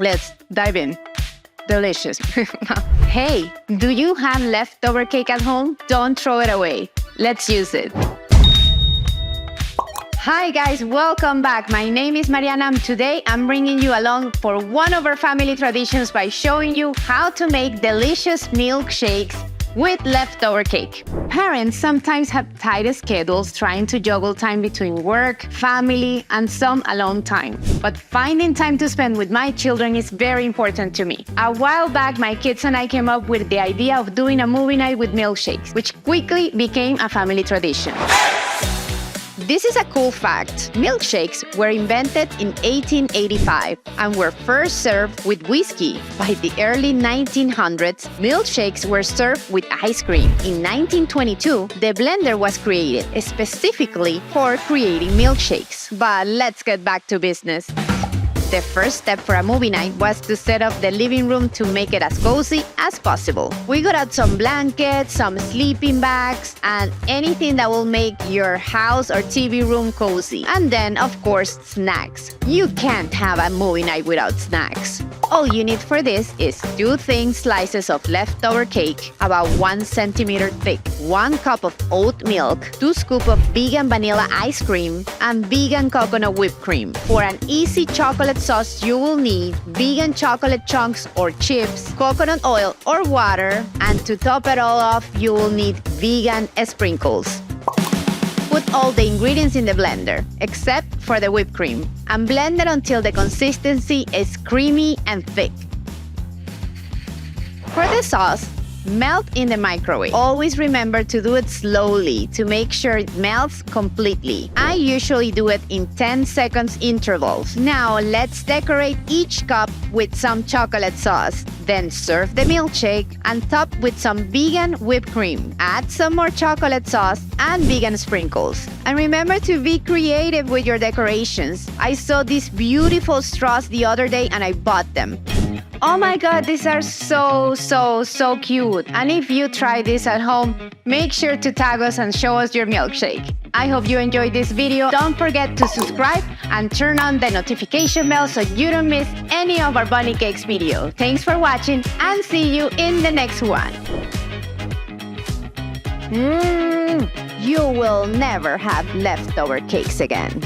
Let's dive in. Delicious. Hey, do you have leftover cake at home? Don't throw it away. Let's use it. Hi guys, welcome back. My name is Mariana and today I'm bringing you along for one of our family traditions by showing you how to make delicious milkshakes with leftover cake. Parents sometimes have tight schedules trying to juggle time between work, family, and some alone time. But finding time to spend with my children is very important to me. A while back, my kids and I came up with the idea of doing a movie night with milkshakes, which quickly became a family tradition. This is a cool fact. Milkshakes were invented in 1885 and were first served with whiskey. By the early 1900s, milkshakes were served with ice cream. In 1922, the blender was created specifically for creating milkshakes. But let's get back to business. The first step for a movie night was to set up the living room to make it as cozy as possible. We got out some blankets, some sleeping bags, and anything that will make your house or TV room cozy. And then, of course, snacks. You can't have a movie night without snacks. All you need for this is 2 thin slices of leftover cake, about 1 centimeter thick, 1 cup of oat milk, 2 scoops of vegan vanilla ice cream, and vegan coconut whipped cream. For an easy chocolate sauce, you will need vegan chocolate chunks or chips, coconut oil or water, and to top it all off, you will need vegan sprinkles. Put all the ingredients in the blender, except for the whipped cream, and blend it until the consistency is creamy and thick. For the sauce, melt in the microwave. Always remember to do it slowly to make sure it melts completely. I usually do it in 10 seconds intervals. Now let's decorate each cup with some chocolate sauce. Then serve the milkshake and top with some vegan whipped cream. Add some more chocolate sauce and vegan sprinkles. And remember to be creative with your decorations. I saw these beautiful straws the other day and I bought them. Oh my god, these are so cute. And if you try this at home, make sure to tag us and show us your milkshake. I hope you enjoyed this video. Don't forget to subscribe and turn on the notification bell so you don't miss any of our bunny cakes video. Thanks for watching and see you in the next one. You will never have leftover cakes again.